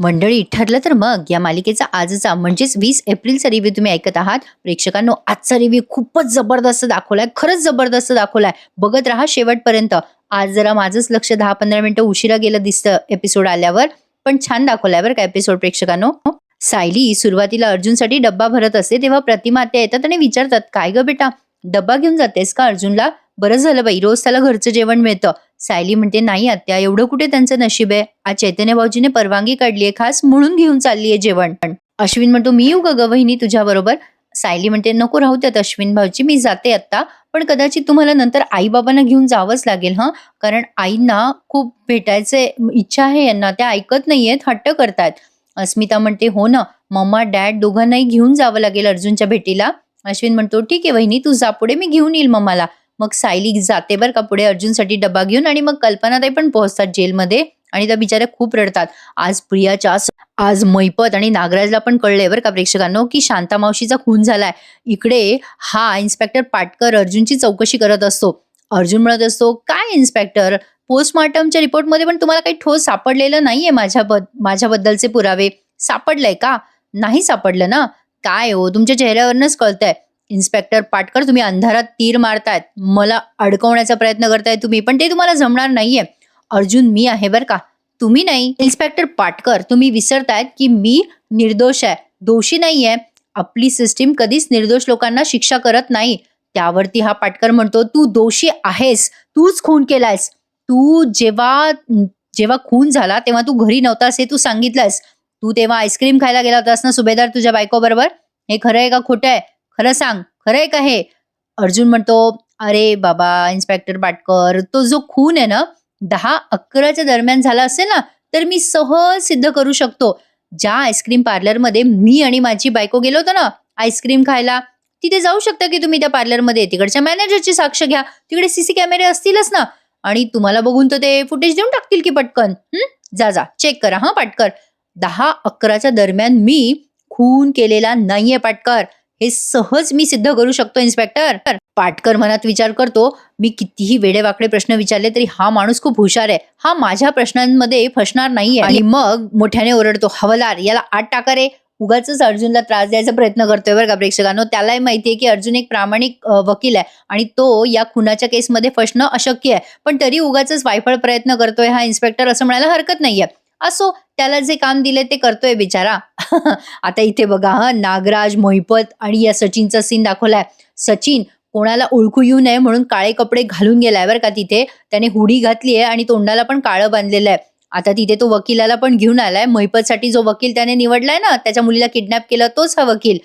मंडळी ठरलं तर मग या मालिकेचा आजचा म्हणजेच 20 एप्रिलचा रिव्ह्यू तुम्ही ऐकत आहात. प्रेक्षकांनो, आजचा रिव्ह्यू खूपच जबरदस्त दाखवलाय, खरंच जबरदस्त दाखवलाय. बघत राहा शेवटपर्यंत. आज जरा माझंच लक्ष 10-15 मिनिटं उशिरा गेलं दिसतं एपिसोड आल्यावर, पण छान दाखवलाय बरं का एपिसोड प्रेक्षकांनो. सायली सुरुवातीला अर्जुनसाठी डब्बा भरत असते तेव्हा प्रतिमा आत्या येतात आणि विचारतात, काय ग बेटा, डब्बा घेऊन जातेस का अर्जुनला? बरं झालं बाई, रोज त्याला घरचं जेवण मिळतं. सायली म्हणते, नाही आत्या, एवढं कुठे त्यांचं नशीब आहे. आज चैतन्य भाऊजीने परवानगी काढलीये खास म्हणून घेऊन चाललीये जेवण. अश्विन म्हणतो, मी येऊ का ग वहिनी तुझ्या बरोबर? सायली म्हणते, नको राहू त्यात अश्विन भाऊजी, मी जाते आता. पण कदाचित तुम्हाला नंतर आई बाबांना घेऊन जावंच लागेल हं, कारण आईंना खूप भेटायचे इच्छा आहे यांना, त्या ऐकत नाहीयेत, हट्ट करतायत. अस्मिता म्हणते, हो ना, मम्मा डॅड दोघांनाही घेऊन जावं लागेल अर्जुनच्या भेटीला. अश्विन म्हणतो, ठीक आहे वहिनी, तू जा पुढे, मी घेऊन येईल मम्माला. मग सायली जाते बरं का पुढे अर्जुनसाठी डबा घेऊन, आणि मग कल्पनाताई पण पोहोचतात जेलमध्ये आणि त्या बिचाऱ्या खूप रडतात. आज मैपत आणि नागराजला पण कळलंय बरं का प्रेक्षकांनो की शांता मावशीचा खून झालाय. इकडे हा इन्स्पेक्टर पाटकर अर्जुनची चौकशी करत असतो. अर्जुन म्हणत असतो, काय इन्स्पेक्टर, पोस्टमॉर्टमच्या रिपोर्टमध्ये पण तुम्हाला काही ठोस सापडलेलं नाहीये माझ्याबद्दलचे पुरावे? सापडलंय का? नाही सापडलं ना? काय हो, तुमच्या चेहऱ्यावरनच कळतंय. इन्स्पेक्टर पाटकर, तुम्ही अंधारात तीर मारतायत, मला अडकवण्याचा प्रयत्न करताय तुम्ही, पण ते तुम्हाला जमणार नाहीये. अर्जुन, मी आहे बरं का, तुम्ही नाही. इन्स्पेक्टर पाटकर, तुम्ही विसरतायत की मी निर्दोष आहे, दोषी नाहीये. आपली सिस्टीम कधीच निर्दोष लोकांना शिक्षा करत नाही. त्यावरती हा पाटकर म्हणतो, तू दोषी आहेस, तूच खून केलायस. तू जेव्हा जेव्हा खून झाला तेव्हा तू घरी नव्हतास हे तू सांगितलंस. तू तेव्हा आईस्क्रीम खायला गेला होतास ना सुभेदार तुझ्या बायको बरोबर? हे खरं आहे का खोटं आहे? खरं सांग, खरं आहे का हे? अर्जुन म्हणतो, अरे बाबा इन्स्पेक्टर पाटकर, तो जो खून आहे ना 10-11च्या दरम्यान झाला असेल ना, तर मी सहज सिद्ध करू शकतो. ज्या आईस्क्रीम पार्लरमध्ये मी आणि माझी बायको गेलो होतो ना आईस्क्रीम खायला, तिथे जाऊ शकता की तुम्ही त्या पार्लरमध्ये. तिकडच्या मॅनेजरची साक्ष घ्या, तिकडे सीसी कॅमेरे असतीलच ना, आणि तुम्हाला बघून तर ते फुटेज देऊन टाकतील की पटकन. जा जा चेक करा हा पाटकर. 10-11च्या दरम्यान मी खून केलेला नाहीये पाटकर, हे सहज मी सिद्ध करू शकतो इन्स्पेक्टर. पाटकर मनात विचार करतो, मी कितीही वेडेवाकडे प्रश्न विचारले तरी हा माणूस खूप हुशार आहे, हा माझ्या प्रश्नांमध्ये फसणार नाहीये. आणि मग मोठ्याने ओरडतो, हवलदार याला आत टाका रे. उगाच अर्जुनला त्रास द्यायचा प्रयत्न करतोय बरं का प्रेक्षकांनो. त्यालाही माहितीये की अर्जुन एक प्रामाणिक वकील आहे आणि तो या खुनाच्या केसमध्ये फसणं अशक्य आहे, पण तरी उगाच वायफळ प्रयत्न करतोय हा इन्स्पेक्टर असं म्हणायला हरकत नाहीये. असो, त्याला जे काम दिले ते करतोय बिचारा. आता इथे बघा हा नागराज, मोहिपत आणि या सचिनचा सीन दाखवलाय. सचिन कोणाला ओळखू येऊ नये म्हणून काळे कपडे घालून गेलाय बरं का. तिथे त्याने हुडी घातली आहे आणि तोंडाला पण काळं बांधलेलं आहे. आता तिथे तो वकिलाला पण घेऊन आलाय. महिपतसाठी जो वकील त्याने निवडलाय ना, त्याच्या मुलीला किडनॅप केलं तोच हा वकील.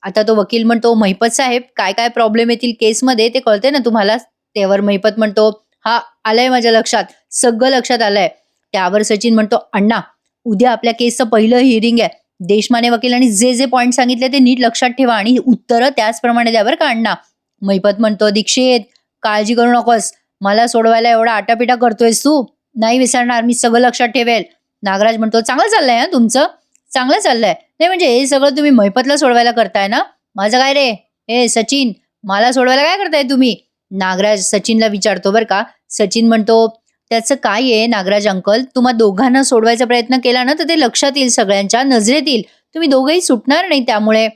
आता तो वकील म्हणतो, महिपत साहेब, काय काय प्रॉब्लेम येतील केसमध्ये ते कळते ना तुम्हाला? त्यावर महिपत म्हणतो, हा आलंय माझ्या लक्षात, सगळं लक्षात आलंय. त्यावर सचिन म्हणतो, अण्णा, उद्या आपल्या केसचं पहिलं हिअरिंग आहे. देशमाने वकिलांनी जे जे पॉईंट सांगितले ते नीट लक्षात ठेवा आणि उत्तरं त्याचप्रमाणे द्या बरं का अण्णा. महिपत म्हणतो, दीक्षित, काळजी करू नकोस, मला सोडवायला एवढा आटापिटा करतोयस तू, नाही विसरणार, मी सगळं लक्षात ठेवेल. नागराज म्हणतो, चांगलं चाललंय हा तुमचं, चांगलं चाललंय. नाही म्हणजे हे सगळं तुम्ही महिपतला सोडवायला करताय ना? माझं काय रे? हे सचिन, मला सोडवायला काय करताय तुम्ही? नागराज सचिनला विचारतो बरं का. सचिन म्हणतो, त्याचं काय आहे नागराज अंकल, तुम्हा दोघांना सोडवायचा प्रयत्न केला ना तर ते लक्षात येईल, सगळ्यांच्या नजरेत येईल, तुम्ही दोघंही सुटणार नाही. त्यामुळे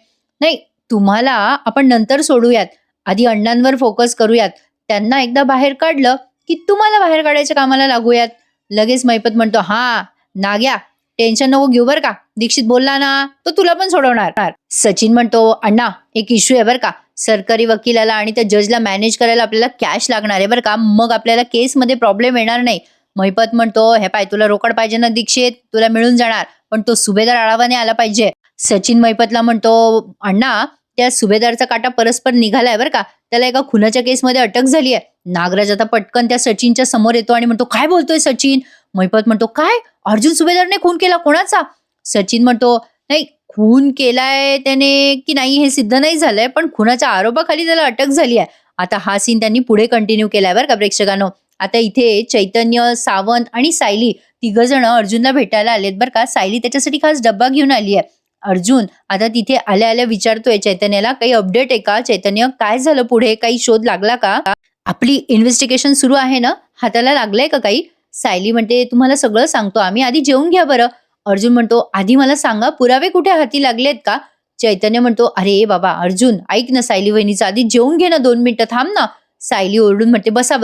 नाही, तुम्हाला आपण नंतर सोडूयात, आधी अण्णांवर फोकस करूयात. त्यांना एकदा बाहेर काढलं की तुम्हाला बाहेर काढायच्या कामाला लागूयात. लगेच महिपत म्हणतो, हा नाग्या, टेन्शन नको घेऊ बरं का, दीक्षित बोलला ना तो तुला पण सोडवणार. सचिन म्हणतो, अण्णा एक इश्यू आहे बरं का, सरकारी वकिलाला आणि त्या जजला मॅनेज करायला आपल्याला कॅश लागणार आहे बरं का, मग आपल्याला केसमध्ये प्रॉब्लेम येणार नाही. महिपत म्हणतो, हे पाय, तुला रोकड पाहिजे ना दीक्षित, तुला मिळून जाणार, पण तो सुभेदार आळावाने आला पाहिजे. सचिन महिपतला म्हणतो, अण्णा त्या सुभेदारचा काटा परस्पर निघालाय बरं का, त्याला एका खुनाच्या केसमध्ये अटक झाली आहे. नागराज आता पटकन त्या सचिनच्या समोर येतो आणि म्हणतो, काय बोलतोय सचिन? महिपत म्हणतो, काय, अर्जुन सुभेदारने खून केला? कोणाचा? सचिन म्हणतो, नाही, खून केलाय त्याने की नाही हे सिद्ध नाही झालंय, पण खुनाच्या आरोपाखाली त्याला अटक झाली आहे. आता हा सीन त्यांनी पुढे कंटिन्यू केलाय बरं का प्रेक्षकांनो. आता इथे चैतन्य, सावंत आणि सायली तिघ जण अर्जुनला भेटायला आलेत बरं का. सायली त्याच्यासाठी खास डब्बा घेऊन आली आहे. अर्जुन आता तिथे आल्या आल्या विचारतोय चैतन्याला, काही अपडेट आहे का चैतन्य, काय झालं पुढे, काही शोध लागला का? आपली इन्व्हेस्टिगेशन सुरू आहे ना, हाताला लागलंय का काही? सायली म्हणते, तुम्हाला सगळं सांगतो आम्ही, आधी जेवून घ्या बरं. अर्जुन म्हणतो, "आधी मला सांगा पुरावे कुठे हाती लागलेत का?" चैतन्य म्हणतो, "अरे बाबा अर्जुन, ऐक ना सायली वहिनीचं, आधी जेवून घे ना 2 मिनिटं थांब ना." सायली ओरडून म्हणते, बसा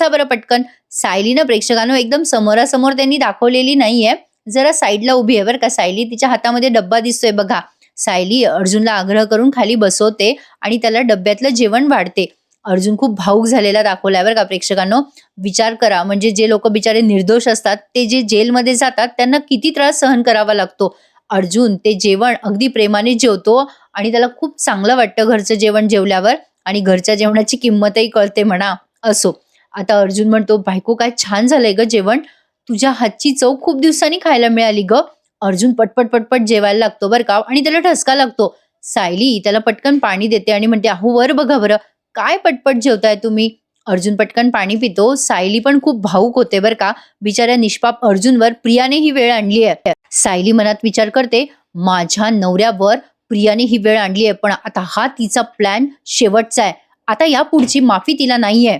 बरं पटकन." सायली ना प्रेक्षकांनो एकदम समोरासमोर त्यांनी दाखवलेली नाहीये. जरा साईडला उभी आहे बरं का सायली. तिच्या हातामध्ये डब्बा दिसतोय बघा. सायली अर्जुनला आग्रह करून खाली बसवते आणि त्याला डब्यातलं जेवण वाढते. अर्जुन खूप भावूक झालेला दाखवलाय बरं का प्रेक्षकांनो. विचार करा म्हणजे जे लोकं बिचारे निर्दोष असतात, ते जे जेलमध्ये जातात त्यांना किती त्रास सहन करावा लागतो. अर्जुन ते जेवण अगदी प्रेमाने जेवतो आणि त्याला खूप चांगलं वाटतं घरचं जेवण जेवल्यावर आणि घरच्या जेवणाची किंमतही कळते म्हणा. असो. आता अर्जुन म्हणतो, "बायको काय छान झालंय गं जेवण. तुझ्या हातची चव खूप दिवसांनी खायला मिळाली गं." अर्जुन पटपट जेवायला लागतो बरं का आणि त्याला ठसका लागतो. सायली त्याला पटकन पाणी देते आणि म्हणते, "अहो वर बघा बरं, काय पटपट जेवताय तुम्ही?" अर्जुन पटकन पाणी पितो. सायली पण खूप भावूक होते बरं का. बिचाऱ्या निष्पाप अर्जुनवर प्रियाने ही वेळ आणली आहे. सायली मनात विचार करते, माझ्या नवऱ्यावर प्रियाने ही वेळ आणली आहे, पण आता हा तिचा प्लॅन शेवटचा आहे. आता यापुढची माफी तिला नाहीये.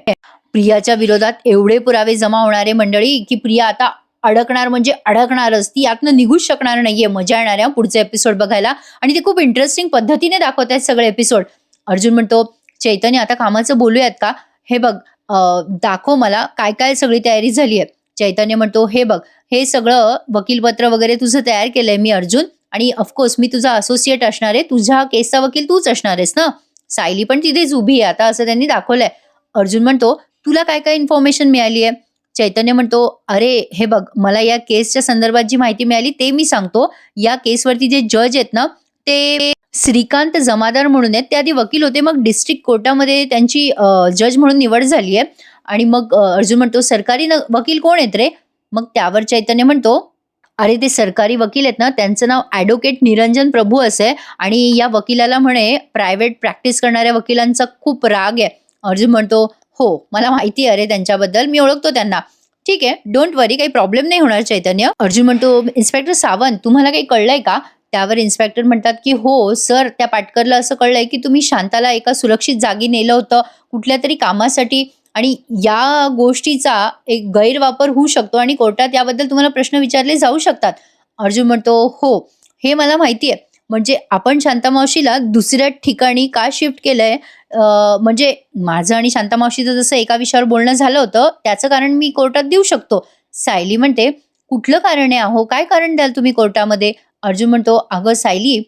प्रियाच्या विरोधात एवढे पुरावे जमा होणारे मंडळी, की प्रिया आता अडकणार म्हणजे अडकणारच. ती यातनं निघूच शकणार नाहीये. मजा येणार आहे पुढचे एपिसोड बघायला आणि ते खूप इंटरेस्टिंग पद्धतीने दाखवत आहेत सगळे एपिसोड. अर्जुन म्हणतो, "चैतन्य आता कामाचं बोलूयात का? हे बघ दाखव मला काय काय सगळी तयारी झाली आहे." चैतन्य म्हणतो, "हे बघ, हे सगळं वकीलपत्र वगैरे तुझं तयार केलंय मी अर्जुन आणि ऑफकोर्स मी तुझा असोसिएट असणार आहे. तुझ्या केसचा वकील तूच असणार आहेस ना." सायली पण तिथेच उभी आहे आता असं त्यांनी दाखवलंय. अर्जुन म्हणतो, "तुला काय काय इन्फॉर्मेशन मिळाली आहे?" चैतन्य म्हणतो, "अरे हे बघ, मला या केसच्या संदर्भात जी माहिती मिळाली ते मी सांगतो. या केसवरती जे जज आहेत ना, ते श्रीकांत जमादार म्हणून आहेत. ते आधी वकील होते, मग डिस्ट्रिक्ट कोर्टामध्ये त्यांची जज म्हणून निवड झाली आहे." आणि मग अर्जुन म्हणतो, "सरकारी वकील कोण आहेत रे?" मग त्यावर चैतन्य म्हणतो, "अरे ते सरकारी वकील आहेत ना, त्यांचं नाव ॲडव्होकेट निरंजन प्रभू असं आहे आणि या वकिलाला म्हणे प्रायव्हेट प्रॅक्टिस करणाऱ्या वकिलांचा खूप राग आहे." अर्जुन म्हणतो, "हो, मला माहिती आहे अरे त्यांच्याबद्दल, मी ओळखतो त्यांना." "ठीक आहे, डोंट वरी, काही प्रॉब्लेम नाही होणार चैतन्य." अर्जुन म्हणतो, "इन्स्पेक्टर सावंत, तुम्हाला काही कळलंय का?" त्यावर इन्स्पेक्टर म्हणतात, की "हो सर, त्या पाटकरला असं कळलंय की तुम्ही शांताला एका सुरक्षित जागी नेलं होतं कुठल्यातरी कामासाठी आणि या गोष्टीचा एक गैरवापर होऊ शकतो आणि कोर्टात याबद्दल तुम्हाला प्रश्न विचारले जाऊ शकतात." अर्जुन म्हणतो, "हो, हे मला माहिती आहे. म्हणजे आपण शांतामावशीला दुसऱ्या ठिकाणी का शिफ्ट केलंय? म्हणजे माझं आणि शांतामावशीचं जसं एका विषयावर बोलणं झालं होतं, त्याचं कारण मी कोर्टात देऊ शकतो." सायली म्हणते, "कुठलं कारण आहे अहो? काय कारण द्याल तुम्ही कोर्टामध्ये?" अर्जुन म्हणतो, "अगं सायली,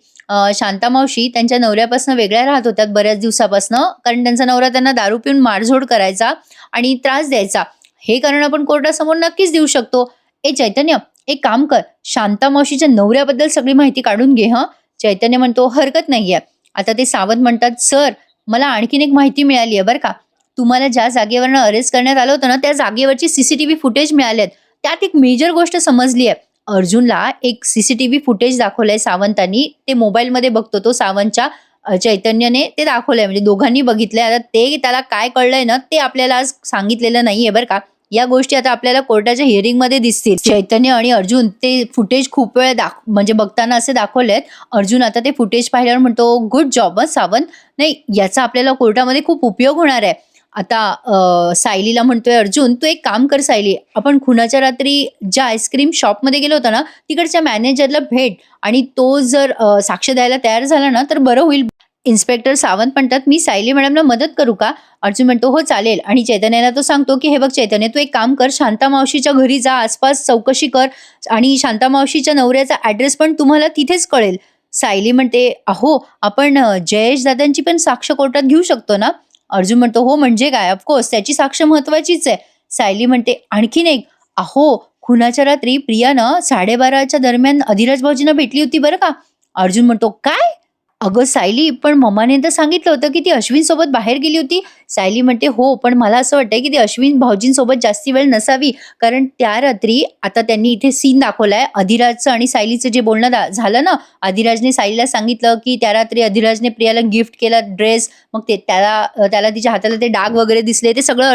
शांतामावशी त्यांच्या नवऱ्यापासून वेगळ्या राहत होत्यात बऱ्याच दिवसापासनं, कारण त्यांचा नवरा त्यांना दारू पिऊन मारझोड करायचा आणि त्रास द्यायचा. हे कारण आपण कोर्टासमोर नक्कीच देऊ शकतो." "ए चैतन्य, एक काम कर, शांतामावशीच्या नवऱ्याबद्दल सगळी माहिती काढून घे हं." चैतन्य म्हणतो, "हरकत नाहीये." आता ते सावंत म्हणतात, "सर, मला आणखीन एक माहिती मिळाली आहे बरं का. तुम्हाला ज्या जागेवरनं अरेस्ट करण्यात आलं होतं ना, त्या जागेवरची सीसीटीव्ही फुटेज मिळाले आहेत. त्यात एक मेजर गोष्ट समजली आहे." अर्जुनला एक सीसीटीव्ही फुटेज दाखवलंय सावंतांनी. ते मोबाईलमध्ये बघतो तो सावंतच्या. चैतन्यने ते दाखवलंय म्हणजे दोघांनी बघितलंय. आता ते त्याला काय कळलंय ना, ते आपल्याला आज सांगितलेलं नाहीये बरं का. या गोष्टी आता आपल्याला कोर्टाच्या हिअरिंगमध्ये दिसतील. चैतन्य आणि अर्जुन ते फुटेज खूप वेळ म्हणजे बघताना असे दाखवलेत. अर्जुन आता ते फुटेज पाहिल्यावर म्हणतो, "गुड जॉब सावंत. नाही, याचा आपल्याला कोर्टामध्ये खूप उपयोग होणार आहे." आता सायलीला म्हणतोय अर्जुन, "तू एक काम कर सायली, आपण खुनाच्या रात्री ज्या आईस्क्रीम शॉपमध्ये गेलो होतो ना, तिकडच्या मॅनेजरला भेट आणि तो जर साक्ष द्यायला तयार झाला ना, तर बरं होईल." इन्स्पेक्टर सावंत म्हणतात, "मी सायली मॅडमला मदत करू का?" अर्जुन म्हणतो, "हो चालेल." आणि चैतन्याला तो सांगतो, की "हे बघ चैतन्य, तू एक काम कर, शांतामावशीच्या घरी जा, आसपास चौकशी कर आणि शांतामावशीच्या नवऱ्याचा ॲड्रेस पण तुम्हाला तिथेच कळेल." सायली म्हणते, "अहो, आपण जयेश दादांची पण साक्ष कोर्टात घेऊ शकतो ना?" अर्जुन म्हणतो, "हो म्हणजे काय? ऑफकोर्स त्याची साक्ष महत्वाचीच आहे." सायली म्हणते, "आणखीन एक, अहो खुनाच्या रात्री प्रियानं 12:30च्या दरम्यान अधिराज भाऊजींना भेटली होती बरं का." अर्जुन म्हणतो, "काय? अगं सायली, पण मम्माने तर सांगितलं होतं की ती अश्विन सोबत बाहेर गेली होती." सायली म्हणते, "हो, पण मला असं वाटतंय की ती अश्विन भाऊजींसोबत जास्ती वेळ नसावी, कारण त्या रात्री आता त्यांनी इथे सीन दाखवलाय अधिराजचं आणि सायलीचं जे बोलणं झालं ना, अधिराजने सायलीला सांगितलं की त्या रात्री अधिराजने प्रियाला गिफ्ट केला ड्रेस, मग ते त्याला तिच्या हाताला ते डाग वगैरे दिसले, ते सगळं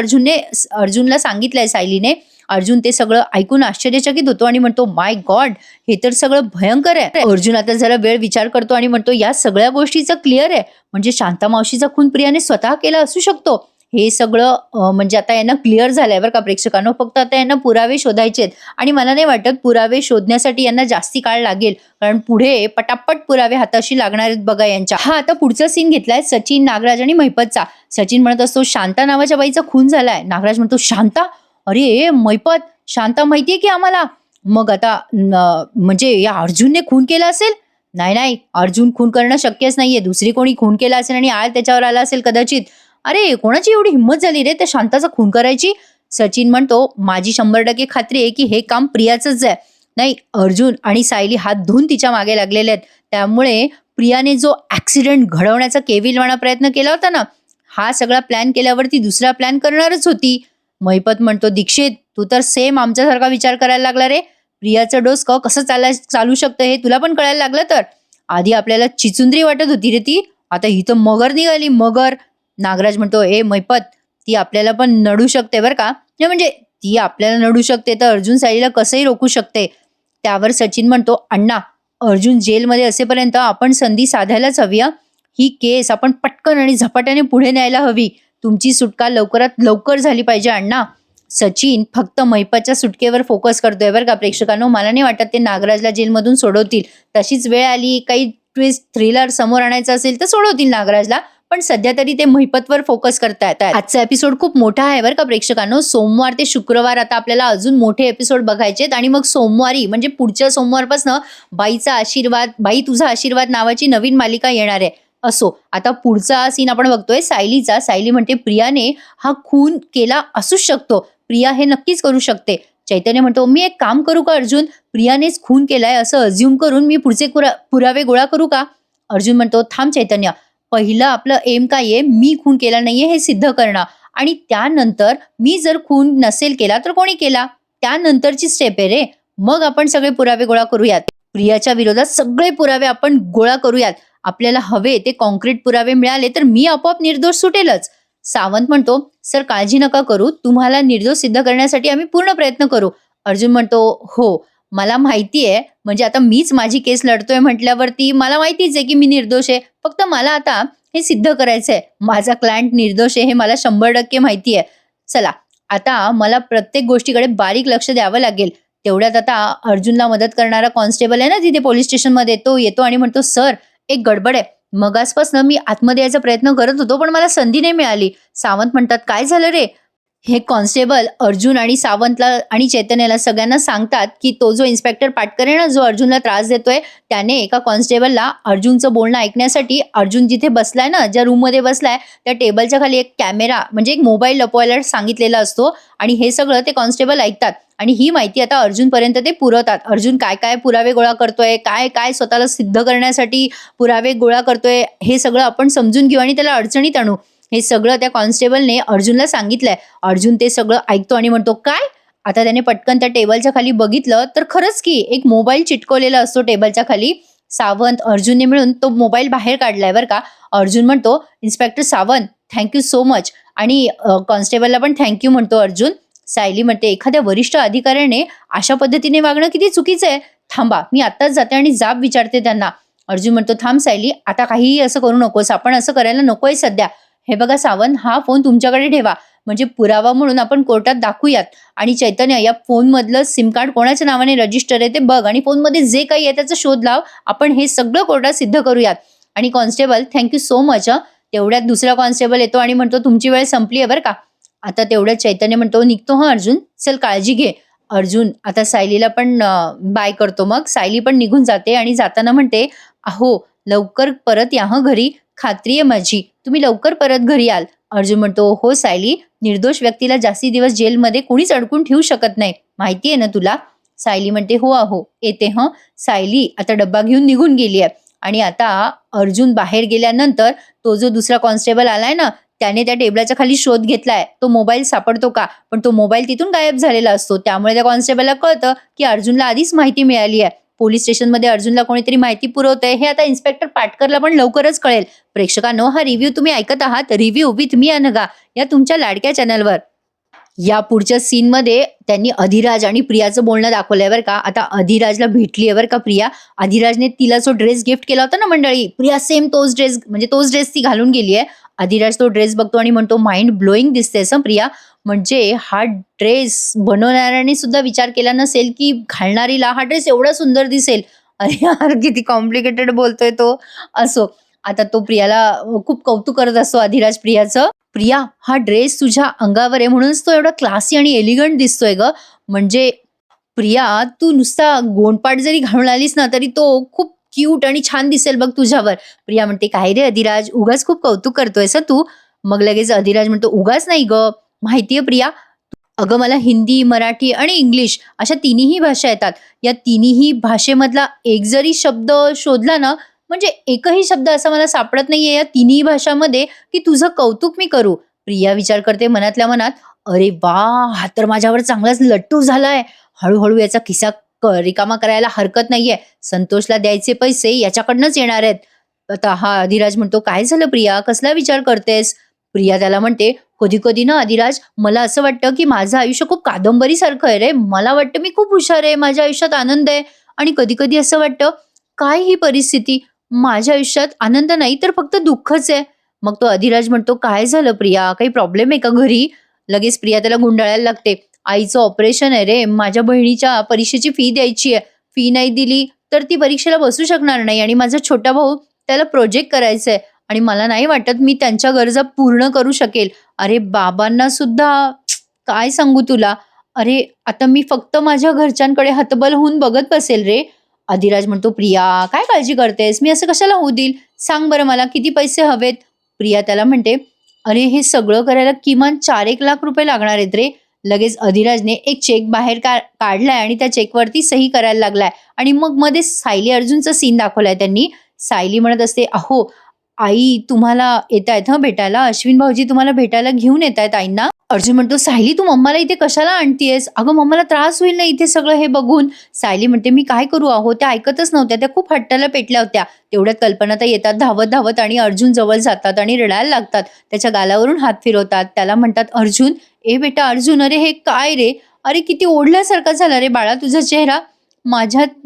अर्जुनला सांगितलंय सायलीने." अर्जुन ते सगळं ऐकून आश्चर्यचकित होतो आणि म्हणतो, "माय गॉड, हे तर सगळं भयंकर आहे." अर्जुन आता जरा वेळ विचार करतो आणि म्हणतो, "या सगळ्या गोष्टीचं क्लिअर आहे, म्हणजे शांता मावशीचा खून प्रियाने स्वतः केला असू शकतो." हे सगळं म्हणजे आता यांना क्लिअर झालंय बरं का प्रेक्षकांनो. फक्त आता यांना पुरावे शोधायचे आहेत आणि मला नाही वाटत पुरावे शोधण्यासाठी यांना जास्ती काळ लागेल, कारण पुढे पटापट पुरावे हाताशी लागणार आहेत बघा यांच्या. हा आता पुढचा सीन घेतलाय सचिन, नागराज आणि महिपतचा. सचिन म्हणत असतो शांता नावाच्या बाईचा खून झालाय. नागराज म्हणतो शांता? अरे महिपत, शांता माहितीये की आम्हाला? मग आता म्हणजे या अर्जुनने खून केला असेल? नाही नाही, अर्जुन खून करणं शक्यच नाहीये. दुसरी कोणी खून केला असेल आणि आळ त्याच्यावर आला असेल कदाचित. अरे कोणाची एवढी हिंमत झाली रे त्या शांताचा खून करायची? सचिन म्हणतो माझी 100% खात्री आहे की हे काम प्रियाचंच आहे. नाही, अर्जुन आणि सायली हात धुवून तिच्या मागे लागलेले आहेत. त्यामुळे प्रियाने जो ऍक्सिडेंट घडवण्याचा केविलवाणा प्रयत्न केला होता ना, हा सगळा प्लॅन केल्यावरती दुसरा प्लॅन करणारच होती. महिपत म्हणतो दीक्षित, तू तर सेम आमच्यासारखा विचार करायला लागला रे. प्रियाचं डोसकं कसं चालू शकतं हे तुला पण कळायला लागलं तर. आधी आपल्याला चिचुंद्री वाटत होती रे ती, आता ही तर मगर निघाली, मगर. नागराज म्हणतो ए महिपत, ती आपल्याला पण नडू शकते बरं का. नाही म्हणजे ती आपल्याला नडू शकते तर अर्जुन सायलीला कसंही रोखू शकते. त्यावर सचिन म्हणतो अण्णा, अर्जुन जेलमध्ये असेपर्यंत आपण संधी साधायलाच हवी. ही केस आपण पटकन आणि झपाट्याने पुढे न्यायला हवी. तुमची सुटका लवकरात लवकर झाली पाहिजे अण्णा. सचिन फक्त महिपतच्या सुटकेवर फोकस करतोय बरं का प्रेक्षकांनो. मला नाही वाटत ते नागराजला जेलमधून सोडवतील. तशीच वेळ आली, काही ट्विस्ट थ्रिलर समोर आणायचं असेल तर सोडवतील नागराजला, पण सध्या तरी ते महिपतवर फोकस करतायत. आजचा एपिसोड खूप मोठा आहे बरं का प्रेक्षकांनो. सोमवार ते शुक्रवार आता आपल्याला अजून मोठे एपिसोड बघायचेत आणि मग सोमवारी म्हणजे पुढच्या सोमवारपासून बाईचा आशीर्वाद, बाई तुझा आशीर्वाद नावाची नवीन मालिका येणार आहे. असो, आता पुढचा सीन आपण बघतोय सायलीचा. सायली म्हणते प्रियाने हा खून केला असूच शकतो. प्रिया हे नक्कीच करू शकते. चैतन्य म्हणतो मी एक काम करू का अर्जुन, प्रियानेच खून केलाय असं अज्युम करून मी पुढचे पुरावे गोळा करू का? अर्जुन म्हणतो थांब चैतन्य, पहिलं आपलं एम काय आहे, मी खून केला नाहीये हे सिद्ध करणं, आणि त्यानंतर मी जर खून नसेल केला तर कोणी केला, त्यानंतरची स्टेप आहे रे. मग आपण सगळे पुरावे गोळा करूयात. प्रियाच्या विरोधात सगळे पुरावे आपण गोळा करूयात. आपल्याला हवे ते कॉन्क्रीट पुरावे मिळाले तर मी आपोआप निर्दोष सुटेलच. सावंत म्हणतो सर काळजी नका करू, तुम्हाला निर्दोष सिद्ध करण्यासाठी आम्ही पूर्ण प्रयत्न करू. अर्जुन म्हणतो हो, मला माहिती आहे, म्हणजे आता मीच माझी केस लढतोय म्हटल्यावरती मला माहितीच आहे की मी निर्दोष आहे. फक्त मला आता हे सिद्ध करायचंय, माझा क्लायंट निर्दोष आहे हे मला 100% माहिती आहे. चला, आता मला प्रत्येक गोष्टीकडे बारीक लक्ष द्यावं लागेल. तेवढ्यात आता अर्जुनला मदत करणारा कॉन्स्टेबल आहे ना तिथे पोलीस स्टेशनमध्ये, तो येतो आणि म्हणतो सर एक गडबड आहे. मगासपासून मी आतमध्ये यायचा प्रयत्न करत होतो पण मला संधी नाही मिळाली. सावंत म्हणतात काय झालं रे? हे कॉन्स्टेबल अर्जुन आणि सावंतला आणि चैतन्याला सगळ्यांना सांगतात की तो जो इन्स्पेक्टर पाटकर आहे ना, जो अर्जुनला त्रास देतोय, त्याने एका कॉन्स्टेबलला अर्जुनचं बोलणं ऐकण्यासाठी, अर्जुन जिथे बसलाय ना, ज्या रूम मध्ये बसलाय त्या टेबलच्या खाली एक कॅमेरा म्हणजे एक मोबाईल लपवायला सांगितलेला असतो आणि हे सगळं ते कॉन्स्टेबल ऐकतात आणि ही माहिती आता अर्जुन पर्यंत ते पुरवतात. अर्जुन काय काय पुरावे गोळा करतोय, काय काय स्वतःला सिद्ध करण्यासाठी पुरावे गोळा करतोय, हे सगळं आपण समजून घेऊ आणि त्याला अडचणीत आणू. हे सगळं त्या कॉन्स्टेबलने अर्जुनला सांगितलंय. अर्जुन ते सगळं ऐकतो आणि म्हणतो काय? आता त्याने पटकन त्या टेबलच्या खाली बघितलं तर खरंच की एक मोबाईल चिटकवलेला असतो टेबलच्या खाली. सावंत अर्जुनने मिळून तो मोबाईल बाहेर काढलाय बरं का. अर्जुन म्हणतो inspector Sawant thank you so much, आणि कॉन्स्टेबलला पण थँक्यू म्हणतो अर्जुन. सायली म्हणते एखाद्या वरिष्ठ अधिकाऱ्याने अशा पद्धतीने वागणं किती चुकीचं आहे. थांबा, मी आत्ताच जाते आणि जाब विचारते त्यांना. अर्जुन म्हणतो थांब सायली, आता काहीही असं करू नकोस, आपण असं करायला नकोय सध्या. हे बघा सावंत, हा फोन तुमच्याकडे ठेवा, म्हणजे पुरावा म्हणून आपण कोर्टात दाखवूयात. आणि चैतन्य, या फोन मधलं सिम कार्ड कोणाच्या नावाने रजिस्टर आहे ते बघ आणि फोनमध्ये जे काही आहे त्याचा शोध लाव. आपण हे सगळं कोर्टात सिद्ध करूयात. आणि कॉन्स्टेबल थँक्यू सो मच. तेवढ्यात दुसरा कॉन्स्टेबल येतो आणि म्हणतो तुमची वेळ संपली आहे बरं का. आता तेवढ्यात चैतन्य म्हणतो निघतो हा अर्जुन, चल काळजी घे. अर्जुन आता सायलीला पण बाय करतो. मग सायली पण निघून जाते आणि जाताना म्हणते अहो लवकर परत या हं घरी, खात्री आहे माझी तुम्ही लवकर परत घरी याल. अर्जुन म्हणतो हो सायली, निर्दोष व्यक्तीला जास्ती दिवस जेलमध्ये कोणीच अडकून ठेवू शकत नाही, माहिती आहे ना तुला. सायली म्हणते हो अहो येते हं. सायली आता डब्बा घेऊन निघून गेली आहे आणि आता अर्जुन बाहेर गेल्यानंतर तो जो दुसरा कॉन्स्टेबल आलाय ना, त्याने त्या टेबलाच्या खाली शोध घेतलाय तो मोबाईल सापडतो का, पण तो मोबाईल तिथून गायब झालेला असतो. त्यामुळे त्या कॉन्स्टेबलला कळतं की अर्जुनला आधीच माहिती मिळाली आहे. पोलीस स्टेशनमध्ये अर्जुनला कोणीतरी माहिती पुरवतंय हे आता इन्स्पेक्टर पाटकरला पण लवकरच कळेल. प्रेक्षकांनो, हा रिव्ह्यू तुम्ही ऐकत आहात रिव्ह्यू विथ मी अनघा या तुमच्या लाडक्या चॅनलवर. या पुढच्या सीन मध्ये त्यांनी अधिराज आणि प्रियाचं बोलणं दाखवलंय बरं का. आता अधिराजला भेटली आहे बरं का प्रिया. अधिराजने तिला जो ड्रेस गिफ्ट केला होता ना मंडळी, प्रिया सेम तोच ड्रेस म्हणजे तोच ड्रेस ती घालून गेली आहे. अधिराज तो ड्रेस बघतो आणि म्हणतो, "माइंड ब्लोइंग दिसतेस हं प्रिया." म्हणजे हा ड्रेस बनवणाऱ्याने सुद्धा विचार केला नसेल, की घालणारीला हा ड्रेस एवढा सुंदर दिसेल. अरे यार, किती कॉम्प्लिकेटेड बोलतोय तो. असो, आता तो प्रियाला खूप कौतुक करत असतो अधिराज प्रियाचं. "प्रिया, हा ड्रेस तुझ्या अंगावर आहे म्हणूनच तो एवढा क्लासी आणि एलिगंट दिसतोय गं. म्हणजे प्रिया, तू नुसता गोंडपाट जरी घालून आलीस ना, तरी तो खूप क्यूट आणि छान दिसेल बघ तुझ्यावर." प्रिया म्हणते, "काय रे अधिराज, उगाच खूप कौतुक करतोयस हं तू." मग लगेच अधिराज म्हणतो, "उगाच नाही गं, माहितीये प्रिया, अगं मला हिंदी, मराठी आणि इंग्लिश अशा तिन्हीही भाषा येतात. या तिन्हीही भाषेमधला एक जरी शब्द शोधला ना, म्हणजे एकही शब्द असा मला सापडत नाहीये या तिन्ही भाषांमध्ये, की तुझं कौतुक मी करू." प्रिया विचार करते मनातल्या मनात, "अरे वाह! हा तर माझ्यावर चांगलाच लट्टू झालाय. हळू याचा खिसा रिकामा करायला हरकत नाहीये. संतोषला द्यायचे पैसे याच्याकडनंच येणार आहेत." आता हा अधिराज म्हणतो, "काय झालं प्रिया? कसला विचार करतेस?" प्रिया त्याला म्हणते, "कधी-कधी ना अधिराज, मला असं वाटतं, की माझं आयुष्य खूप कादंबरीसारखं आहे रे. मला वाटतं मी खूप हुशार आहे, माझ्या आयुष्यात आनंद आहे आणि कधी-कधी असं वाटतं, काय ही परिस्थिती? माझ्या आयुष्यात आनंद नाही तर फक्त दुःखच आहे." मग तो अधिराज म्हणतो, "काय झालं प्रिया? काही प्रॉब्लेम आहे का घरी?" लगेच प्रिया त्याला गुंडाळायला लागते. "आईचं ऑपरेशन आहे रे. माझ्या बहिणीच्या परीक्षेची फी द्यायची आहे. फी नाही दिली तर ती परीक्षेला बसू शकणार नाही आणि माझा छोटा भाऊ, त्याला प्रोजेक्ट करायचा आहे आणि मला नाही वाटत मी त्यांच्या गरजा पूर्ण करू शकेल." अरे बाबांना सुद्धा काय सांगू तुला? अरे, आता मी फक्त माझ्या घरच्यांकडे हतबल होऊन बघत बसेल रे. अधिराज म्हणतो, "प्रिया, काय काळजी करतेस? मी असं कशाला होऊ देईल? सांग बरं मला किती पैसे हवेत?" प्रिया त्याला म्हणते, "अरे, हे सगळं करायला किमान 4-1 लाख रुपये लागणार आहेत रे." लगेच अधिराजने एक चेक बाहेर काढलाय आणि त्या चेकवरती सही करायला लागलाय आणि मग मध्ये सायली अर्जुनचा सीन दाखवलाय त्यांनी. सायली म्हणत असते, "अहो, आई तुम्हाला येतायत हं भेटायला. अश्विन भाऊजी तुम्हाला भेटायला घेऊन येतायत आईंना." अर्जुन म्हणतो, "सायली तू मम्माला इथे कशाला आणतीयेस? अगं मम्माला त्रास होईल ना इथे सगळं हे बघून." सायली म्हणते, "मी काय करू अहो? त्या ऐकतच नव्हत्या. त्या खूप हट्टाला पेटल्या होत्या." तेवढ्यात कल्पनाताई येतात धावत-धावत आणि अर्जुन जवळ जातात आणि रडायला लागतात. त्याच्या गालावरून हात फिरवतात. त्याला म्हणतात, "अर्जुन, ए बेटा अर्जुन, अरे हे काय रे? अरे किती ओढल्यासारखा झाला रे बाळा तुझा चेहरा.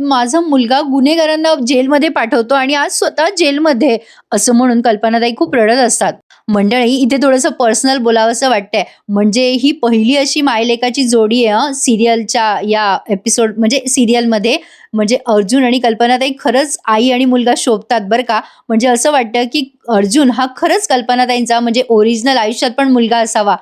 माझा मुलगा गुन्हेगारांना जेलमध्ये पाठवतो आणि आज स्वतः जेलमध्ये." असं म्हणून कल्पनाताई खूप रडत असतात. मंडळी, इथे थोडंसं पर्सनल बोलावंसं वाटतंय. म्हणजे ही पहिली अशी माय-लेकाची जोडी आहे हं, सीरियलच्या या एपिसोड म्हणजे सीरियलमध्ये. म्हणजे अर्जुन आणि कल्पनाताई खरंच आई आणि मुलगा शोभतात बरं का. म्हणजे असं वाटतं, की अर्जुन हा खरंच कल्पनाताईंचा म्हणजे ओरिजिनल आयुष्यात पण मुलगा असावा.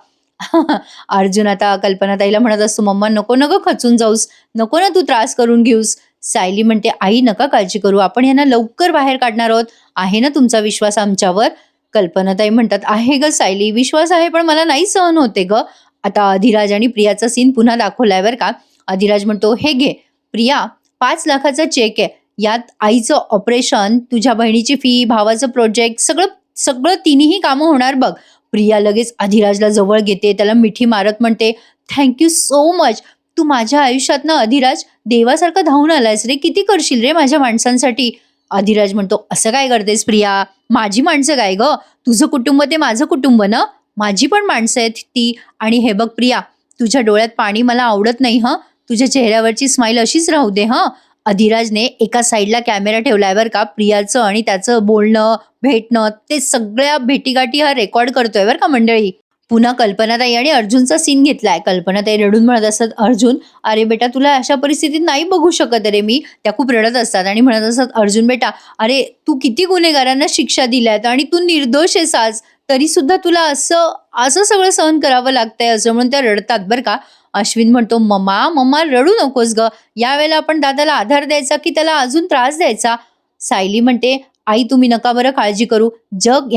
अर्जुन आता कल्पनाताईला म्हणत असतो, "मम्मा नको ना गं खचून जाऊस. नको ना तू त्रास करून घेऊस." सायली म्हणते, "आई नका काळजी करू. आपण यांना लवकर बाहेर काढणार आहोत. आहे ना तुमचा विश्वास आमच्यावर?" कल्पनाताई म्हणतात, "आहे गं सायली, विश्वास आहे पण मला नाही सहन होते गं." आता अधिराज आणि प्रियाचा सीन पुन्हा दाखवलाय बरं का. अधिराज म्हणतो, "हे घे प्रिया, 5 लाखाचा चेक आहे. यात आईचं ऑपरेशन, तुझ्या बहिणीची फी, भावाचं प्रोजेक्ट सगळं सगळं तिन्हीही कामं होणार बघ." प्रिया लगेच अधिराजला जवळ घेते, त्याला मिठी मारत म्हणते, "थँक यू सो मच. तू माझ्या आयुष्यात ना अधिराज देवासारखा धावून आलायस रे. किती करशील रे माझ्या माणसांसाठी?" अधिराज म्हणतो, "असं काय करतेस प्रिया? माझी माणसं काय गं? तुझं कुटुंब ते माझं कुटुंब ना. माझी पण माणसं आहेत ती. आणि हे बघ प्रिया, तुझ्या डोळ्यात पाणी मला आवडत नाही हं. तुझ्या चेहऱ्यावरची स्माईल अशीच राहू दे हं." अधिराजने एका साईडला कॅमेरा ठेवलाय बरं का. प्रियाचं आणि त्याचं बोलणं, भेटणं ते सगळ्या भेटीगाठी हा रेकॉर्ड करतोय बरं का मंडळी. पुन्हा कल्पनाताई आणि अर्जुनचा सीन घेतलाय. कल्पनाताई रडून म्हणत असतात, "अर्जुन, अरे बेटा तुला अशा परिस्थितीत नाही बघू शकत रे मी." त्या खूप रडत असतात आणि म्हणत असतात, "अर्जुन बेटा, अरे तू किती गुन्हेगारांना शिक्षा दिल्यात आणि तू निर्दोष आहेस आज. तरी सुद्धा तुला असं असं सगळं सहन करावं लागतंय." असं म्हणून त्या रडतात बरं का. अश्विन म्हणतो, "मम्मा, मम्मा रडू नकोस गं. यावेळेला आपण दादाला आधार द्यायचा की त्याला अजून त्रास द्यायचा?" सायली म्हणते, "आई तुम्ही नका बरं काळजी करू. जग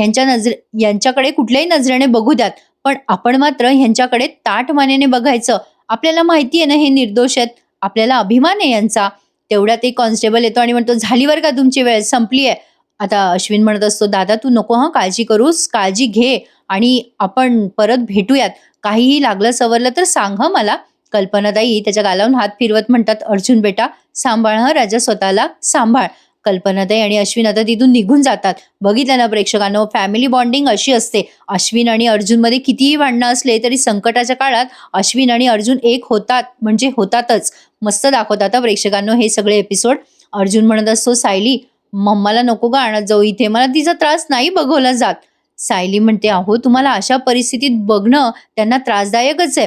यांच्याकडे कुठल्याही नजरेने बघू द्यात. पण आपण मात्र ह्यांच्याकडे ताठ मानेने बघायचं. आपल्याला माहिती आहे ना हे निर्दोष आहेत. आपल्याला अभिमान आहे यांचा." तेवढ्यात एक कॉन्स्टेबल येतो आणि म्हणतो, "झाली बरं का तुमची वेळ, संपली आहे." आता अश्विन म्हणत असतो, "दादा तू नको हं काळजी करूस, काळजी घे आणि आपण परत भेटूयात. काहीही लागलं सवरलं तर सांग हं मला." कल्पनाताई त्याच्या गालावरून हात फिरवत म्हणतात, "अर्जुन बेटा, सांभाळ हं राजा स्वतःला, सांभाळ." कल्पनाताई आणि अश्विन आता तिथून निघून जातात. बघितलं ना प्रेक्षकांनो, फॅमिली बॉन्डिंग अशी असते. अश्विन आणि अर्जुनमध्ये कितीही भांडणं असले तरी संकटाच्या काळात अश्विन आणि अर्जुन एक होतात म्हणजे होतातच. मस्त दाखवतात हं प्रेक्षकांनो हे सगळे एपिसोड. अर्जुन म्हणत असतो, "सायली, मम्माला नको गं आणत जाऊ इथे. मला तिचा त्रास नाही बघवला जात." सायली म्हणते, "अहो, तुम्हाला अशा परिस्थितीत बघणं त्यांना त्रासदायकच आहे.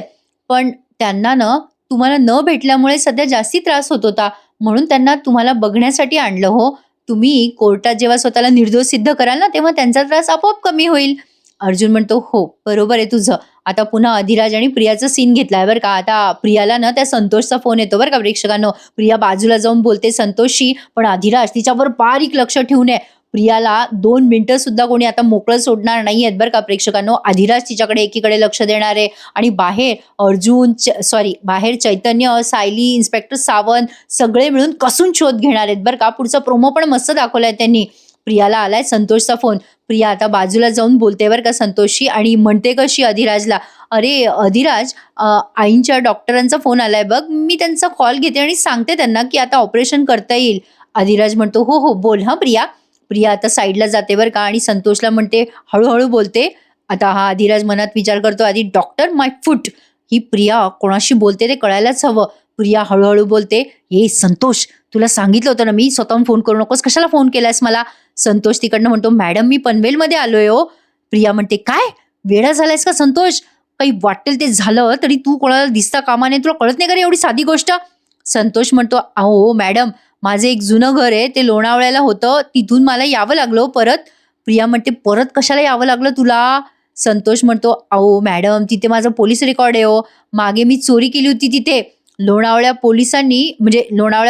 पण त्यांना ना तुम्हाला न भेटल्यामुळे सध्या जास्ती त्रास होत होता. म्हणून त्यांना तुम्हाला बघण्यासाठी आणलं हो. तुम्ही कोर्टात जेव्हा स्वतःला निर्दोष सिद्ध कराल ना, तेव्हा त्यांचा त्रास आपोआप कमी होईल." अर्जुन म्हणतो, "हो, बरोबर आहे तुझं." आता पुन्हा अधिराज आणि प्रियाचा सीन घेतलाय बरं का. आता प्रियाला ना त्या संतोषचा फोन येतो बरं का प्रेक्षकांनो. प्रिया बाजूला जाऊन बोलते संतोषशी, पण अधिराज तिच्यावर बारीक लक्ष ठेवून आहे. प्रियाला 2 मिनिटं सुद्धा कोणी आता मोकळं सोडणार नाहीयेत बरं का प्रेक्षकांनो. अधिराज तिच्याकडे एकीकडे लक्ष देणार आहे आणि बाहेर चैतन्य, सायली, इन्स्पेक्टर सावंत सगळे मिळून कसून शोध घेणार आहेत बरं का. पुढचा प्रोमो पण मस्त दाखवलाय त्यांनी. प्रियाला आलाय संतोषचा फोन. प्रिया आता बाजूला जाऊन बोलते बरं का संतोषशी आणि म्हणते कशी अधिराजला, "अरे अधिराज, आईंच्या डॉक्टरांचा फोन आलाय बघ. मी त्यांचा कॉल घेते आणि सांगते त्यांना की आता ऑपरेशन करता येईल." अधिराज म्हणतो, "हो, हो, बोल हां प्रिया." प्रिया आता साईडला जाते बरं का आणि संतोषला म्हणते, हळू बोलते. आता हा अधिराज मनात विचार करतो, आधी डॉक्टर माय फूट. ही प्रिया कोणाशी बोलते ते कळायलाच हवं. प्रिया हळू बोलते, "ए संतोष, तुला सांगितलं होतं ना मी, स्वतःहून फोन करू नकोस. कशाला फोन केलायस मला?" संतोष तिकडनं म्हणतो, "मॅडम, मी पनवेलमध्ये आलोय हो." प्रिया म्हणते, "काय? वेडा झालायस का संतोष? काही वाटेल ते झालं तरी तू कोणाला दिसता कामा नये. तुला कळत नाही का रे एवढी साधी गोष्ट?" संतोष म्हणतो, "अहो मॅडम, माझं एक जुनं घर आहे, ते लोणावळ्याला होतं. तिथून मला यावं लागलं हो परत." प्रिया म्हणते, "परत कशाला यावं लागलं तुला?" संतोष म्हणतो, "अहो मॅडम, तिथे माझं पोलीस रेकॉर्ड आहे हो. मागे मी चोरी केली होती तिथे. लोणावळ्या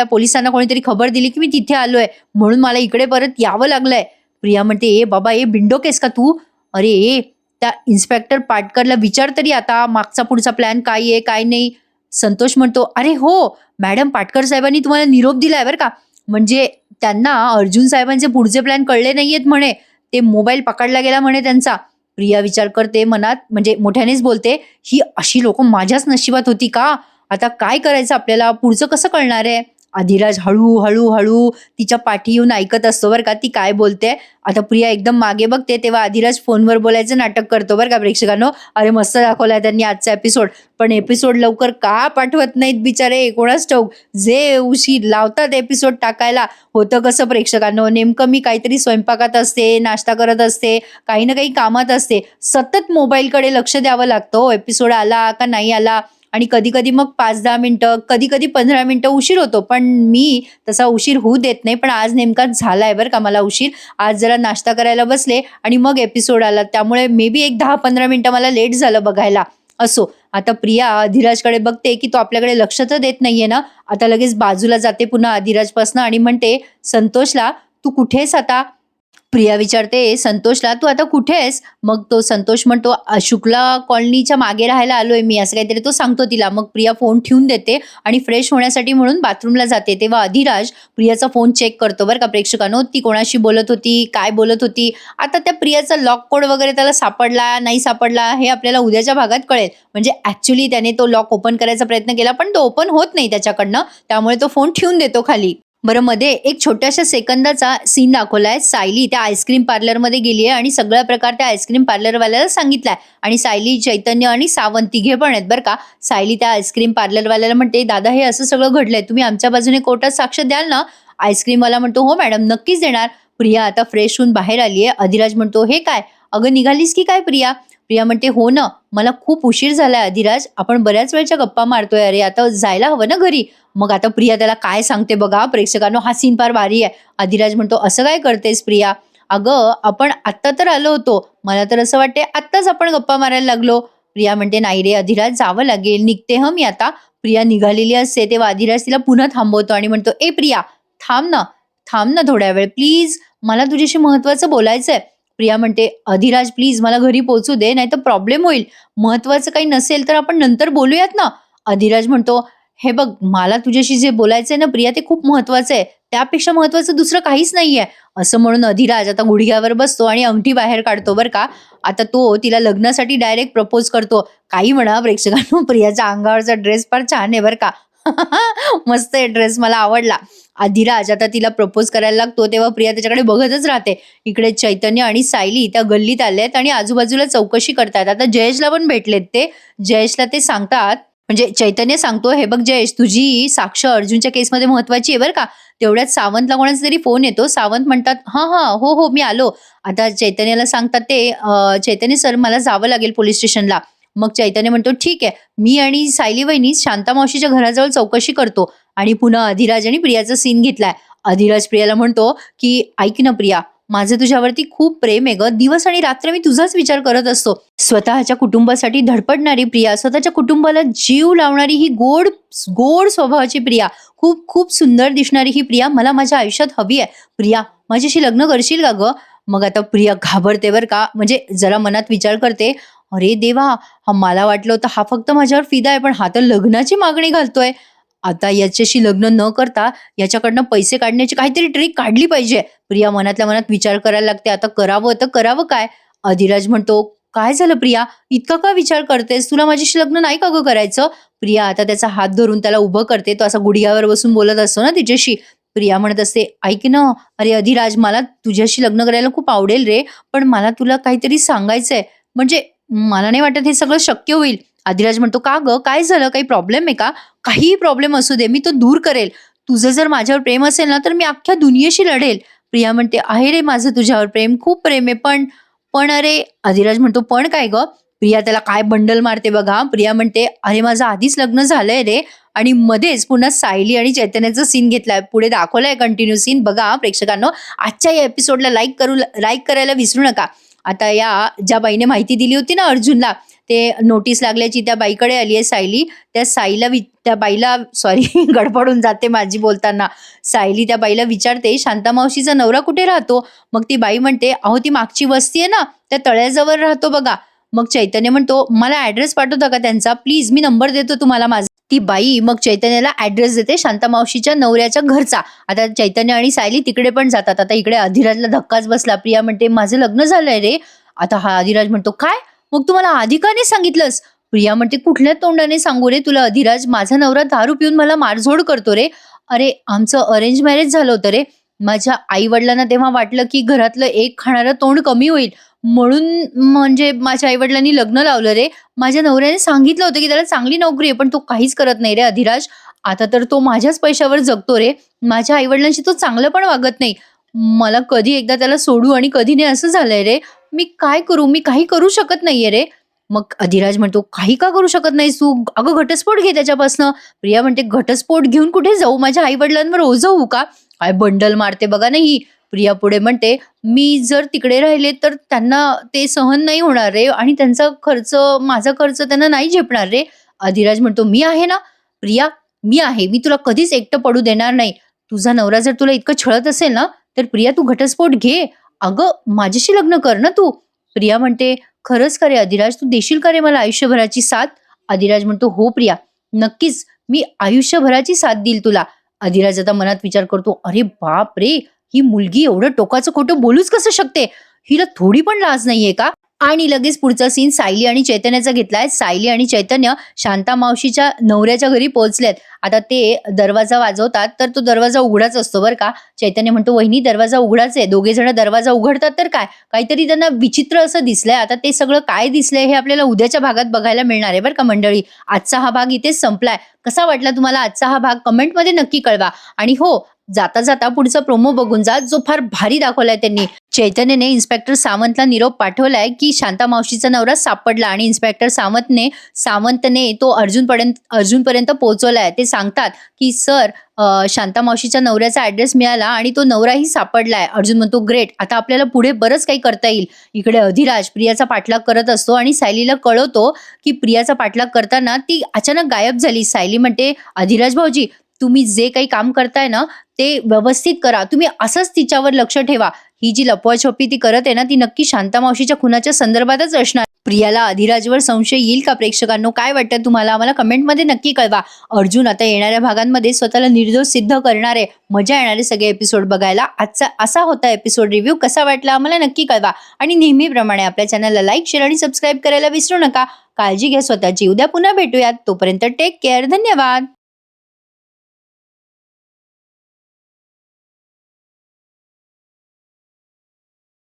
पोलिसांना कोणीतरी खबर दिली की मी तिथे आलोय. म्हणून मला इकडे परत यावं लागलंय." प्रिया म्हणते, "ए बाबा, बिंडोक आहेस का तू? अरे त्या इन्स्पेक्टर पाटकरला विचार तरी आता मागचा पुढचा प्लॅन काय आहे काय नाही." संतोष म्हणतो, "अरे हो मॅडम, पाटकर साहेबांनी तुम्हाला निरोप दिलाय बरं का. म्हणजे त्यांना अर्जुन साहेबांचे पुढचे प्लॅन कळले नाहीयेत म्हणे. ते मोबाईल पकडला गेला म्हणे त्यांचा." प्रिया विचार करते मनात, म्हणजे मोठ्यानेच बोलते, "ही अशी लोक माझ्याच नशिबात होती का? आता काय करायचं आपल्याला? पुढचं कसं कळणार आहे?" अधिराज हळू तिच्या पाठी येऊन ऐकत असतो बरं का ती काय बोलते. आता प्रिया एकदम मागे बघते तेव्हा अधिराज फोनवर बोलायचं नाटक करतो बरं का प्रेक्षकांनो. अरे मस्त दाखवलाय त्यांनी आजचा एपिसोड. पण एपिसोड लवकर का पाठवत नाहीत बिचारे कोणाच ठाऊक. जे उशीर लावतात एपिसोड टाकायला. होतं कसं प्रेक्षकांनो, नेमकं मी काहीतरी स्वयंपाकात असते, नाश्ता करत असते, काही ना काही कामात असते. सतत मोबाईलकडे लक्ष द्यावं लागतं एपिसोड आला का नाही आला. आणि कधी-कधी मग 5-10 मिनिटं, कधी-कधी 15 मिनिटं उशीर होतो. पण मी तसा उशीर होऊ देत नाही. पण आज नेमकाच झालाय बरं का मला उशीर. आज जरा नाश्ता करायला बसले आणि मग एपिसोड आला. त्यामुळे मे बी एक 10-15 मिनिटं मला लेट झालं बघायला. असो, आता प्रिया अधिराजकडे बघते की तो आपल्याकडे लक्ष तर देत नाहीये ना. आता लगेच बाजूला जाते पुन्हा अधिराजपासनं आणि म्हणते संतोषला, "तू कुठे आहेस आता?" प्रिया विचारते संतोषला, "तू आता कुठे आहेस?" मग तो संतोष म्हणतो, शुक्ला कॉलनीच्या मागे राहायला आलोय मी," असं काहीतरी तो सांगतो तिला. मग प्रिया फोन ठेवून देते आणि फ्रेश होण्यासाठी म्हणून बाथरूमला जाते. तेव्हा अधिराज प्रियाचा फोन चेक करतो बरं का प्रेक्षकांनो. ती कोणाशी बोलत होती, काय बोलत होती. आता त्या प्रियाचा लॉक कोड वगैरे त्याला सापडला, नाही सापडला हे आपल्याला उद्याच्या भागात कळेल. म्हणजे ॲक्च्युअली त्याने तो लॉक ओपन करायचा प्रयत्न केला, पण तो ओपन होत नाही त्याच्याकडनं. त्यामुळे तो फोन ठेवून देतो खाली. बरं, मध्ये एक छोट्याशा सेकंदाचा सीन दाखवलाय. सायली त्या आईस्क्रीम पार्लरमध्ये गेली आहे आणि सगळा प्रकार त्या आईस्क्रीम पार्लरवाल्याला सांगितलाय. आणि सायली, चैतन्य आणि सावंत तिघे पण आहेत बरं का. सायली त्या आईस्क्रीम पार्लरवाल्याला म्हणते, "दादा, हे असं सगळं घडलंय, तुम्ही आमच्या बाजूने कोर्टात साक्ष द्याल ना?" आईस्क्रीमवाला म्हणतो, "हो मॅडम, नक्कीच देणार." प्रिया आता फ्रेश होऊन बाहेर आली आहे. अधिराज म्हणतो, "हे काय? अगं निघालीस की काय प्रिया?" प्रिया म्हणते, "हो ना, मला खूप उशीर झालाय अधिराज. आपण बऱ्याच वेळच्या गप्पा मारतोय. अरे आता जायला हवं ना घरी." मग आता प्रिया त्याला काय सांगते बघा प्रेक्षकांनो, हा सीन फार भारी आहे. अधिराज म्हणतो, "असं काय करतेस प्रिया? अगं आपण आत्ता तर आलो होतो. मला तर असं वाटते आत्ताच आपण गप्पा मारायला लागलो." प्रिया म्हणते, "नाही रे अधिराज, जावं लागेल, निघते मी आता." प्रिया निघालेली असते तेव्हा अधिराज तिला पुन्हा थांबवतो आणि म्हणतो, "ए प्रिया, थांब ना, थांब ना थोड्या वेळ प्लीज. मला तुझ्याशी महत्वाचं बोलायचंय." प्रिया म्हणते, "अधिराज प्लीज मला घरी पोहोचू दे, नाहीतर प्रॉब्लेम होईल. महत्वाचं काही नसेल तर आपण नंतर बोलूयात ना." अधिराज म्हणतो, "हे बघ, मला तुझ्याशी जे बोलायचंय ना प्रिया, ते खूप महत्वाचं आहे. त्यापेक्षा महत्वाचं दुसरं काहीच नाहीये." असं म्हणून अधिराज आता गुडघ्यावर बसतो आणि अंगठी बाहेर काढतो बरं का. आता तो तिला लग्नासाठी डायरेक्ट प्रपोज करतो. काही म्हणा प्रेक्षकांनो, प्रियाच्या अंगावरचा ड्रेस फार छान आहे बरं का. मस्त आहे ड्रेस, मला आवडला. अधिराज आता तिला प्रपोज करायला लागतो तेव्हा प्रिया त्याच्याकडे बघतच राहते. इकडे चैतन्य आणि सायली त्या गल्लीत आलेत आणि आजूबाजूला चौकशी करतात. आता जयेशला पण भेटलेत ते. जयेशला ते सांगतात, म्हणजे चैतन्य सांगतो, "हे बघ जयेश, तुझी साक्ष अर्जुनच्या केसमध्ये महत्त्वाची आहे बरं का." तेवढ्यात सावंतला कोणाचा तरी फोन येतो. सावंत म्हणतात, "हां, हां. हो, हो. मी आलो." आता चैतन्याला सांगतात ते, "चैतन्य सर, मला जावं लागेल पोलिस स्टेशनला." मग चैतन्य म्हणतो, "ठीक आहे. मी आणि सायली वहिनी शांता मावशीच्या घराजवळ चौकशी करतो." आणि पुन्हा अधिराज आणि प्रियाचा सीन घेतलाय. अधिराज प्रियाला म्हणतो, की "ऐक ना प्रिया, माझं तुझ्यावरती खूप प्रेम आहे गं. दिवस आणि रात्र मी तुझाच विचार करत असतो." स्वतःच्या कुटुंबासाठी धडपडणारी प्रिया, स्वतःच्या कुटुंबाला जीव लावणारी ही गोड गोड स्वभावाची प्रिया, खूप खूप सुंदर दिसणारी ही प्रिया मला माझ्या आयुष्यात हवी आहे. प्रिया, माझ्याशी लग्न करशील का गं? मग आता प्रिया घाबरते बरं का, म्हणजे जरा मनात विचार करते, "अरे देवा! मला वाटलं होतं हा फक्त माझ्यावर फिदा आहे, पण हा तर लग्नाची मागणी घालतोय. आता याच्याशी लग्न न करता याच्याकडनं पैसे काढण्याची काहीतरी ट्रिक काढली पाहिजे." प्रिया मनातल्या मनात विचार करायला लागते, आता करावं तर करावं काय? अधिराज म्हणतो, "काय झालं प्रिया? इतका का विचार करतेस? तुला माझ्याशी लग्न नाही का गं करायचं?" प्रिया आता त्याचा हात धरून त्याला उभं करते. तो असा गुडघ्यावर बसून बोलत असतो ना तिच्याशी. प्रिया म्हणत असते, "ऐक ना, अरे अधिराज, मला तुझ्याशी लग्न करायला खूप आवडेल रे, पण मला तुला काहीतरी सांगायचंय. म्हणजे मला नाही वाटत हे सगळं शक्य होईल." अधिराज म्हणतो, "का गं? काय झालं? काही प्रॉब्लेम आहे का?" "काहीही प्रॉब्लेम असू दे, मी तो दूर करेल. तुझं जर माझ्यावर प्रेम असेल ना, तर मी अख्ख्या दुनियेशी लढेल." प्रिया म्हणते, "आहे रे माझं तुझ्यावर प्रेम, खूप प्रेम आहे, पण पण अरे." अधिराज म्हणतो, "पण काय गं?" प्रिया त्याला काय बंडल मारते बघा. प्रिया म्हणते, "अरे माझं आधीच लग्न झालंय रे." आणि मध्येच पुन्हा सायली आणि चैतन्याचा सीन घेतलाय. पुढे दाखवलाय कंटिन्यू सीन बघा प्रेक्षकांनो. आजच्या या एपिसोडला लाईक करायला विसरू नका. आता या ज्या बाईने माहिती दिली होती ना अर्जुनला, ते नोटीस लागल्याची त्या बाईकडे आली आहे सायली. त्या बाईला सॉरी गडबडून जाते माझी बोलताना. सायली त्या बाईला विचारते, "शांता मावशीचा नवरा कुठे राहतो?" मग ती बाई म्हणते, "अहो ती मागची वस्ती आहे ना, त्या तळ्याजवळ राहतो बघा." मग चैतन्य म्हणतो, "मला ॲड्रेस पाठवता का त्यांचा? प्लीज मी नंबर देतो तुम्हाला माझा." ती बाई मग चैतन्याला ॲड्रेस देते शांता मावशीच्या नवऱ्याच्या घरचा. आता चैतन्य आणि सायली तिकडे पण जातात. आता इकडे अधिराजला धक्काच बसला. प्रिया म्हणते, "माझं लग्न झालंय रे." आता हा अधिराज म्हणतो, "काय? मग तू मला आधी का नाही सांगितलंस?" प्रिया म्हणते, "कुठल्या तोंडाने सांगू रे तुला अधिराज? माझा नवरा दारू पिऊन मला मारझोड करतो रे." "अरे आमचं अरेंज मॅरेज झालं होतं रे. माझ्या आई-वडिलांना तेव्हा वाटलं, की घरातलं एक खाणारं तोंड कमी होईल. म्हणून म्हणजे माझ्या आई-वडिलांनी लग्न लावलं रे. माझ्या नवऱ्याने सांगितलं होतं, की त्याला चांगली नोकरी आहे, पण तो काहीच करत नाही रे अधिराज. आता तर तो माझ्याच पैशावर जगतो रे. माझ्या आई-वडिलांशी तो चांगलं पण वागत नाही. मला कधी एकदा त्याला सोडू आणि कधी नाही असं झालंय रे. मी काय करू? मी काही करू शकत नाहीये रे." मग अधिराज म्हणतो, "काही का करू शकत नाहीस तू? अगं घटस्फोट घे त्याच्यापासनं." प्रिया म्हणते, "घटस्फोट घेऊन कुठे जाऊ? माझ्या आई-वडिलांवर ओझं होऊ का?" काय बंडल मारते बघा ना ही. प्रिया पुढे म्हणते, "मी जर तिकडे राहिले तर त्यांना ते सहन नाही होणार रे आणि त्यांचा खर्च, माझा खर्च त्यांना नाही झेपणार रे." अधिराज म्हणतो, "मी आहे ना प्रिया, मी आहे. मी तुला कधीच एकटं पडू देणार नाही. तुझा नवरा जर तुला इतकं छळत असेल ना, तर प्रिया तू घटस्फोट घे. अगं माझ्याशी लग्न कर ना तू." प्रिया म्हणते, "खरंच का रे अधिराज, तू देशील का रे मला आयुष्यभराची साथ?" अधिराज म्हणतो, "हो प्रिया, नक्कीच. मी आयुष्यभराची साथ देईल तुला." अधिराज आता मनात विचार करतो, "अरे बापरे! ही मुलगी एवढं टोकाचं खोटं बोलूच कसं शकते? हिला थोडी पण लाज नाहीये का?" आणि लगेच पुढचा सीन सायली आणि चैतन्याचा घेतलाय. सायली आणि चैतन्य शांता मावशीच्या नवऱ्याच्या घरी पोहोचलेत. आता ते दरवाजा वाजवतात, तर तो दरवाजा उघडाच असतो बरं का. चैतन्य म्हणतो, "वहिनी दरवाजा उघडाच आहे." दोघे जण दरवाजा उघडतात तर काय, काहीतरी त्यांना विचित्र असं दिसलंय. आता ते सगळं काय दिसलंय हे आपल्याला उद्याच्या भागात बघायला मिळणार आहे बरं का मंडळी. आजचा हा भाग इथेच संपलाय. कसा वाटला तुम्हाला आजचा हा भाग? कमेंटमध्ये नक्की कळवा. आणि हो, जाता जाता पुढचा प्रोमो बघून जा, जो फार भारी दाखवलाय त्यांनी. चैतन्यने इन्स्पेक्टर सावंतला निरोप पाठवलाय, की शांता मावशीचा नवरा सापडला आणि इन्स्पेक्टर सावंतने तो अर्जुनपर्यंत पोहोचवलाय. ते सांगतात, की "सर, शांता मावशीच्या नवऱ्याचा ॲड्रेस मिळाला आणि तो नवराही सापडलाय." अर्जुन म्हणतो, "ग्रेट. आता आपल्याला पुढे बरंच काही करता येईल." इकडे अधिराज प्रियाचा पाठलाग करत असतो आणि सायलीला कळवतो, की प्रियाचा पाठलाग करताना ती अचानक गायब झाली. सायली म्हणते, "अधिराज भाऊजी, तुम्ही जे काही काम करताय ना, ते व्यवस्थित करा. तुम्ही असंच तिच्यावर लक्ष ठेवा. ही जी लपवाछपवी ती करत आहे ना, ती नक्की शांता मावशीच्या खुनाच्या संदर्भातच असणार." प्रियाला अधिराजवर संशय येईल का प्रेक्षकांनो? काय वाटतं तुम्हाला? आम्हाला कमेंटमध्ये नक्की कळवा. अर्जुन आता येणाऱ्या भागांमध्ये स्वतःला निर्दोष सिद्ध करणार आहे. मजा येणार आहे सगळे एपिसोड बघायला. आजचा असा होता एपिसोड रिव्ह्यू. कसा वाटला आम्हाला नक्की कळवा. आणि नेहमीप्रमाणे आपल्या चॅनलला लाईक, शेअर आणि सबस्क्राईब करायला विसरू नका. काळजी घ्या स्वतःची. उद्या पुन्हा भेटूयात. तोपर्यंत टेक केअर. धन्यवाद.